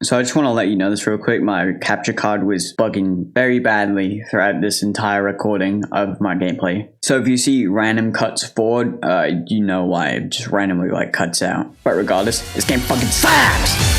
So I just want to let you know this real quick. My capture card was bugging very badly throughout this entire recording of my gameplay. So if you see random cuts forward, you know why it just randomly cuts out. But regardless, this game fucking sucks!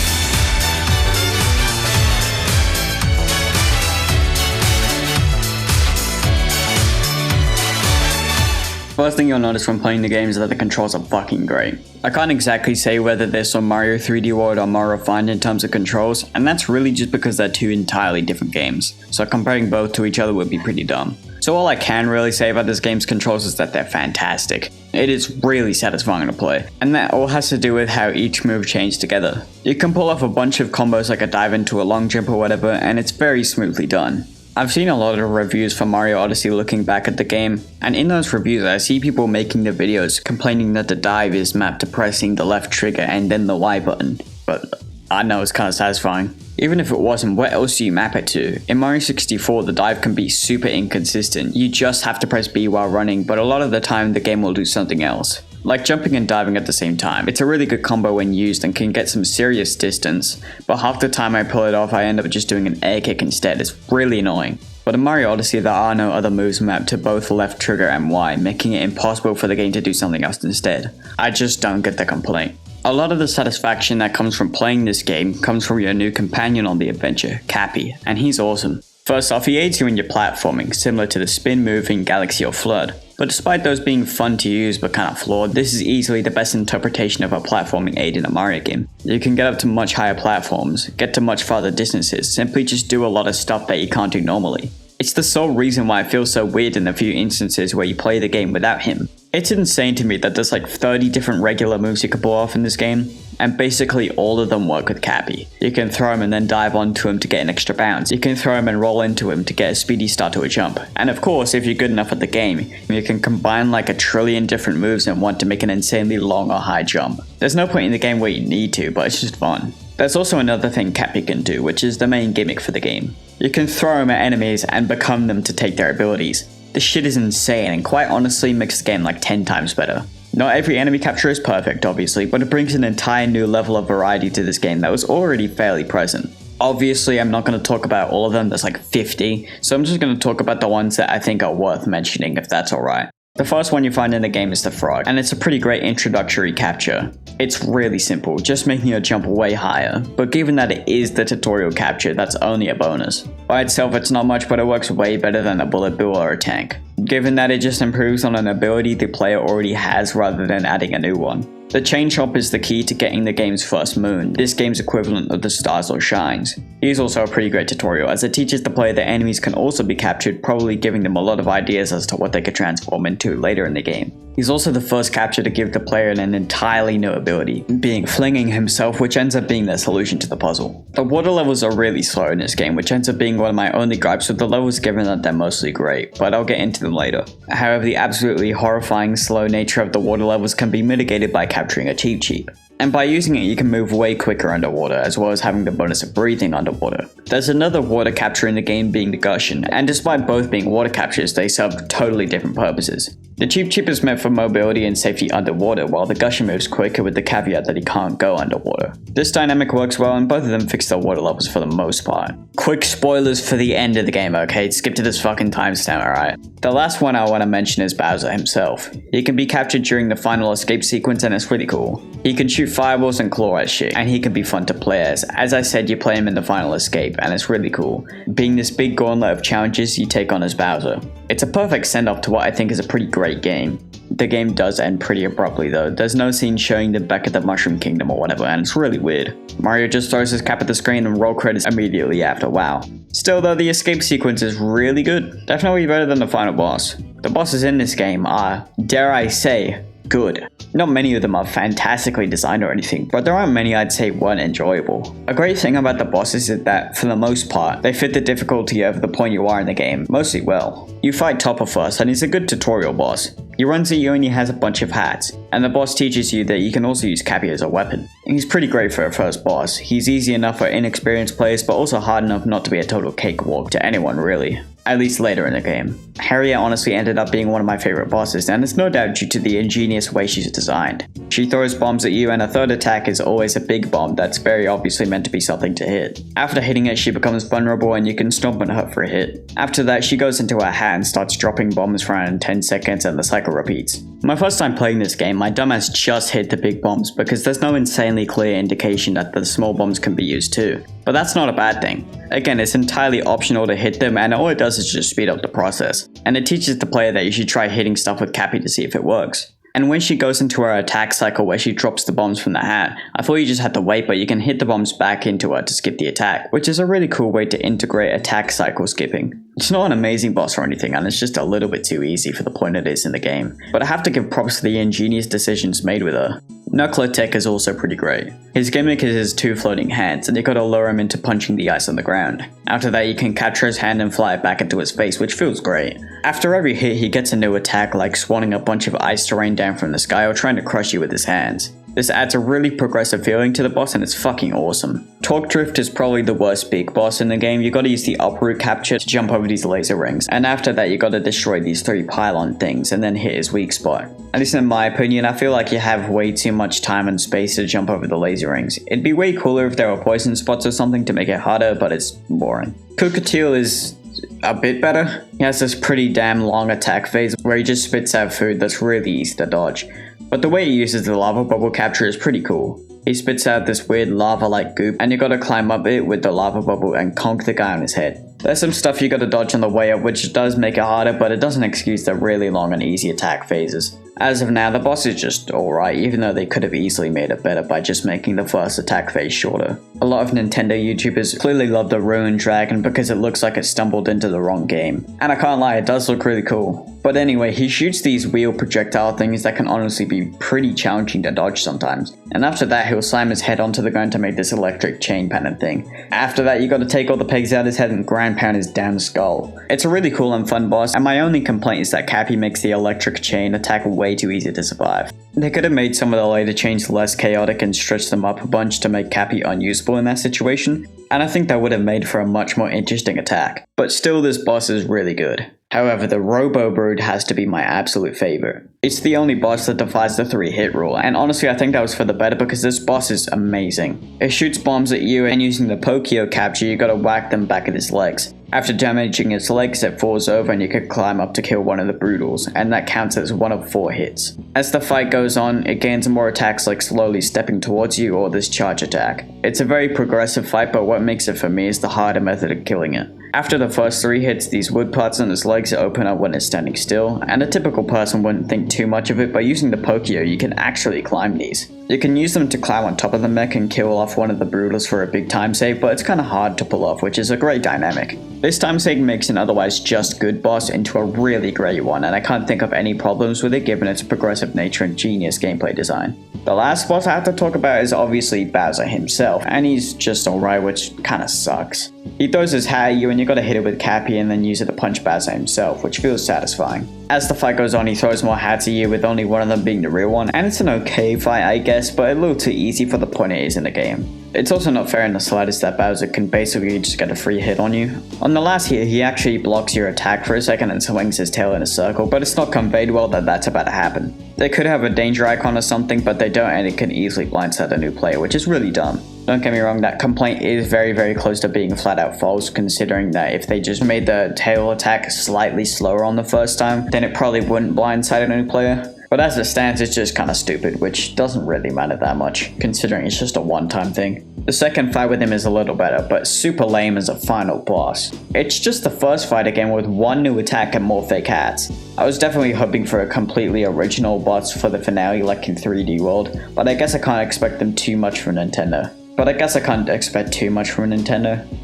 First thing you'll notice when playing the game is that the controls are fucking great. I can't exactly say whether this on Mario 3D World are more refined in terms of controls, and that's really just because they're two entirely different games, so comparing both to each other would be pretty dumb. So all I can really say about this game's controls is that they're fantastic. It is really satisfying to play, and that all has to do with how each move chains together. You can pull off a bunch of combos like a dive into a long jump or whatever, and it's very smoothly done. I've seen a lot of reviews for Mario Odyssey looking back at the game, and in those reviews I see people making the videos complaining that the dive is mapped to pressing the left trigger and then the Y button, but I know it's kinda satisfying. Even if it wasn't, what else do you map it to? In Mario 64, the dive can be super inconsistent. You just have to press B while running, but a lot of the time the game will do something else, like jumping and diving at the same time. It's a really good combo when used and can get some serious distance, but half the time I pull it off I end up just doing an air kick instead. It's really annoying. But in Mario Odyssey there are no other moves mapped to both left trigger and Y, making it impossible for the game to do something else instead. I just don't get the complaint. A lot of the satisfaction that comes from playing this game comes from your new companion on the adventure, Cappy, and he's awesome. First off, he aids you in your platforming, similar to the spin move in Galaxy or Flood. But despite those being fun to use but kinda flawed, this is easily the best interpretation of a platforming aid in a Mario game. You can get up to much higher platforms, get to much farther distances, simply just do a lot of stuff that you can't do normally. It's the sole reason why it feels so weird in the few instances where you play the game without him. It's insane to me that there's 30 different regular moves you can pull off in this game, and basically all of them work with Cappy. You can throw him and then dive onto him to get an extra bounce. You can throw him and roll into him to get a speedy start to a jump. And of course, if you're good enough at the game, you can combine a trillion different moves in one to make an insanely long or high jump. There's no point in the game where you need to, but it's just fun. There's also another thing Cappy can do, which is the main gimmick for the game. You can throw him at enemies and become them to take their abilities. This shit is insane and quite honestly makes the game 10 times better. Not every enemy capture is perfect obviously, but it brings an entire new level of variety to this game that was already fairly present. Obviously I'm not going to talk about all of them, there's 50, so I'm just going to talk about the ones that I think are worth mentioning if that's alright. The first one you find in the game is the frog, and it's a pretty great introductory capture. It's really simple, just making your jump way higher, but given that it is the tutorial capture, that's only a bonus. By itself it's not much, but it works way better than a bullet bill or a tank, given that it just improves on an ability the player already has rather than adding a new one. The chain chomp is the key to getting the game's first moon, this game's equivalent of the stars or shines. He is also a pretty great tutorial, as it teaches the player that enemies can also be captured, probably giving them a lot of ideas as to what they could transform into later in the game. He's also the first capture to give the player an entirely new ability, being flinging himself, which ends up being their solution to the puzzle. The water levels are really slow in this game, which ends up being one of my only gripes with the levels given that they're mostly great, but I'll get into them later. However, the absolutely horrifying slow nature of the water levels can be mitigated by capturing a Cheep Cheep. And by using it you can move way quicker underwater, as well as having the bonus of breathing underwater. There's another water capture in the game being the Gushing, and despite both being water captures, they serve totally different purposes. The Cheep Cheep is meant for mobility and safety underwater, while the Gushing moves quicker with the caveat that he can't go underwater. This dynamic works well, and both of them fix their water levels for the most part. Quick spoilers for the end of the game, okay? Skip to this fucking timestamp, alright? The last one I want to mention is Bowser himself. He can be captured during the final escape sequence and it's really cool. He can shoot fireballs and claw at shit, and he can be fun to play as. As I said, you play him in the final escape, and it's really cool. Being this big gauntlet of challenges you take on as Bowser. It's a perfect send-off to what I think is a pretty great game. The game does end pretty abruptly though. There's no scene showing the back of the Mushroom Kingdom or whatever, and it's really weird. Mario just throws his cap at the screen and roll credits immediately after, wow. Still though, the escape sequence is really good. Definitely better than the final boss. The bosses in this game are, dare I say, good. Not many of them are fantastically designed or anything, but there aren't many I'd say weren't enjoyable. A great thing about the bosses is that, for the most part, they fit the difficulty of the point you are in the game mostly well. You fight Topper first, and he's a good tutorial boss. He runs at you and he has a bunch of hats, and the boss teaches you that you can also use Cappy as a weapon. He's pretty great for a first boss. He's easy enough for inexperienced players, but also hard enough not to be a total cakewalk to anyone really. at least later in the game. Harriet honestly ended up being one of my favorite bosses, and it's no doubt due to the ingenious way she's designed. She throws bombs at you, and her third attack is always a big bomb that's very obviously meant to be something to hit. After hitting it, she becomes vulnerable and you can stomp on her for a hit. After that, she goes into her hat and starts dropping bombs for around 10 seconds and the cycle repeats. My first time playing this game, my dumbass just hit the big bombs because there's no insanely clear indication that the small bombs can be used too. But that's not a bad thing. Again, it's entirely optional to hit them, and all it does is just speed up the process. And it teaches the player that you should try hitting stuff with Cappy to see if it works. And when she goes into her attack cycle where she drops the bombs from the hat, I thought you just had to wait, but you can hit the bombs back into her to skip the attack, which is a really cool way to integrate attack cycle skipping. It's not an amazing boss or anything, and it's just a little bit too easy for the point it is in the game, but I have to give props to the ingenious decisions made with her. Knuckler Tech is also pretty great. His gimmick is his two floating hands, and you gotta lure him into punching the ice on the ground. After that, you can capture his hand and fly it back into his face, which feels great. After every hit, he gets a new attack like swanning a bunch of ice to rain down from the sky or trying to crush you with his hands. This adds a really progressive feeling to the boss, and it's fucking awesome. Torque Drift is probably the worst big boss in the game. You gotta use the uproot capture to jump over these laser rings, and after that you gotta destroy these 3 pylon things and then hit his weak spot. At least in my opinion, I feel like you have way too much time and space to jump over the laser rings. It'd be way cooler if there were poison spots or something to make it harder, but it's boring. Kukateel is a bit better. He has this pretty damn long attack phase where he just spits out food that's really easy to dodge. But the way he uses the lava bubble capture is pretty cool. He spits out this weird lava-like goop, and you gotta climb up it with the lava bubble and conk the guy on his head. There's some stuff you gotta dodge on the way up, which does make it harder, but it doesn't excuse the really long and easy attack phases. As of now, the boss is just alright, even though they could have easily made it better by just making the first attack phase shorter. A lot of Nintendo YouTubers clearly love the Ruined Dragon because it looks like it stumbled into the wrong game. And I can't lie, it does look really cool. But anyway, he shoots these wheel projectile things that can honestly be pretty challenging to dodge sometimes. And after that, he'll slam his head onto the ground to make this electric chain pattern thing. After that, you gotta take all the pegs out of his head and ground pound his damn skull. It's a really cool and fun boss, and my only complaint is that Cappy makes the electric chain attack way too easy to survive. They could have made some of the later chains less chaotic and stretched them up a bunch to make Cappy unusable in that situation, and I think that would have made for a much more interesting attack. But still, this boss is really good. However, the Robo Brood has to be my absolute favorite. It's the only boss that defies the 3-hit rule, and honestly I think that was for the better because this boss is amazing. It shoots bombs at you, and using the Pokio capture you gotta whack them back at his legs. After damaging its legs, it falls over and you can climb up to kill one of the Broodals, and that counts as one of 4 hits. As the fight goes on, it gains more attacks like slowly stepping towards you or this charge attack. It's a very progressive fight, but what makes it for me is the harder method of killing it. After the first 3 hits, these wood parts on its legs open up when it's standing still, and a typical person wouldn't think too much of it, but using the Pokio you can actually climb these. You can use them to climb on top of the mech and kill off one of the Broodals for a big time save, but it's kinda hard to pull off, which is a great dynamic. This time save makes an otherwise just good boss into a really great one, and I can't think of any problems with it given its progressive nature and genius gameplay design. The last boss I have to talk about is obviously Bowser himself, and he's just alright, which kinda sucks. He throws his hat at you and you gotta hit it with Cappy and then use it to punch Bowser himself, which feels satisfying. As the fight goes on, he throws more hats at you with only one of them being the real one, and it's an okay fight I guess, but a little too easy for the point it is in the game. It's also not fair in the slightest that Bowser can basically just get a free hit on you. On the last hit, he actually blocks your attack for a second and swings his tail in a circle, but it's not conveyed well that that's about to happen. They could have a danger icon or something, but they don't, and it can easily blindside a new player, which is really dumb. Don't get me wrong, that complaint is very close to being flat out false, considering that if they just made the tail attack slightly slower on the first time, then it probably wouldn't blindside a new player. But as it stands, it's just kinda stupid, which doesn't really matter that much, considering it's just a one-time thing. The second fight with him is a little better, but super lame as a final boss. It's just the first fight again with one new attack and more fake hats. I was definitely hoping for a completely original boss for the finale like in 3D World, but I guess I can't expect them too much from Nintendo.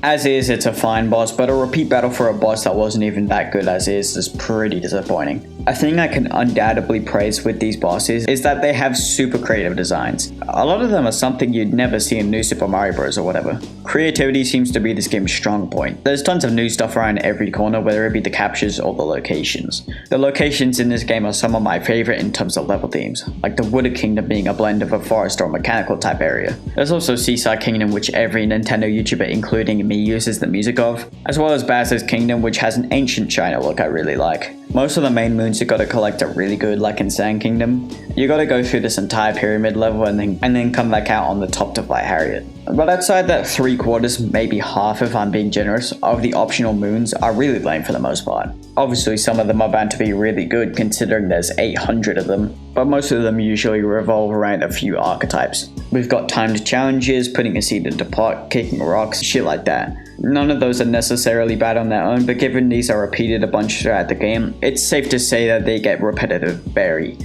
As is, it's a fine boss, but a repeat battle for a boss that wasn't even that good as is pretty disappointing. A thing I can undoubtedly praise with these bosses is that they have super creative designs. A lot of them are something you'd never see in New Super Mario Bros. Or whatever. Creativity seems to be this game's strong point. There's tons of new stuff around every corner, whether it be the captures or the locations. The locations in this game are some of my favorite in terms of level themes, like the Wooded Kingdom being a blend of a forest or mechanical type area. There's also Seaside Kingdom, which every Nintendo YouTuber including me uses the music of, as well as Bowser's Kingdom, which has an ancient China look I really like. Most of the main moons you gotta collect are really good, like in Sand Kingdom. You gotta go through this entire pyramid level and then come back out on the top to fight Harriet. But outside that 3/4, maybe half if I'm being generous, of the optional moons are really lame for the most part. Obviously some of them are bound to be really good considering there's 800 of them, but most of them usually revolve around a few archetypes. We've got timed challenges, putting a seed into pot, kicking rocks, shit like that. None of those are necessarily bad on their own, but given these are repeated a bunch throughout the game, it's safe to say that they get repetitive very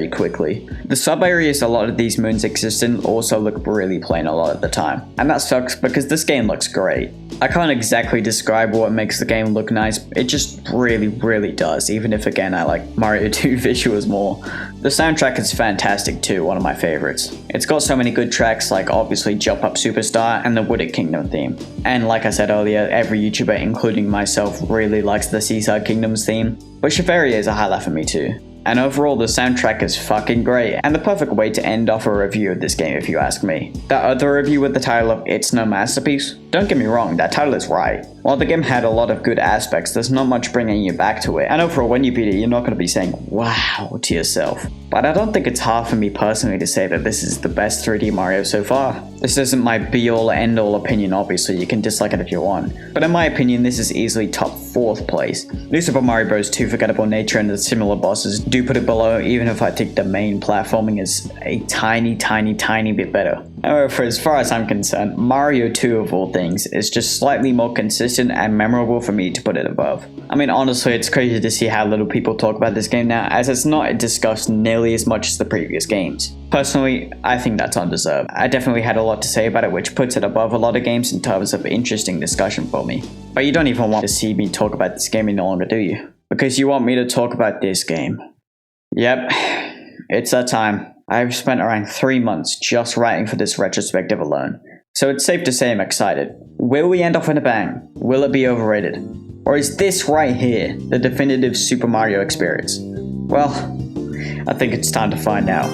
quickly. The sub-areas a lot of these moons exist in also look really plain a lot of the time, and that sucks because this game looks great. I can't exactly describe what makes the game look nice, it just really does, even if again I like Mario 2 visuals more. The soundtrack is fantastic too, one of my favorites. It's got so many good tracks like obviously Jump Up Superstar and the Wooded Kingdom theme. And like I said earlier, every YouTuber including myself really likes the Seaside Kingdoms theme, but Shiveria is a highlight for me too. And overall, the soundtrack is fucking great, and the perfect way to end off a review of this game if you ask me. That other review with the title of It's No Masterpiece? Don't get me wrong, that title is right. While the game had a lot of good aspects, there's not much bringing you back to it, and overall when you beat it, you're not going to be saying wow to yourself. But I don't think it's hard for me personally to say that this is the best 3D Mario so far. This isn't my be-all end-all opinion, obviously, you can dislike it if you want. But in my opinion, this is easily top 4th place. New Super Mario Bros. 2 forgettable nature and the similar bosses do put it below, even if I think the main platforming is a tiny bit better. However, as far as I'm concerned, Mario 2 of all things is just slightly more consistent and memorable for me to put it above. I mean, honestly, it's crazy to see how little people talk about this game now, as it's not discussed nearly as much as the previous games. Personally, I think that's undeserved. I definitely had a lot to say about it, which puts it above a lot of games in terms of interesting discussion for me. But you don't even want to see me talk about this game any longer, do you? Because you want me to talk about this game. Yep, it's that time. I've spent around 3 months just writing for this retrospective alone, so it's safe to say I'm excited. Will we end off in a bang? Will it be overrated? Or is this right here the definitive Super Mario experience? Well, I think it's time to find out.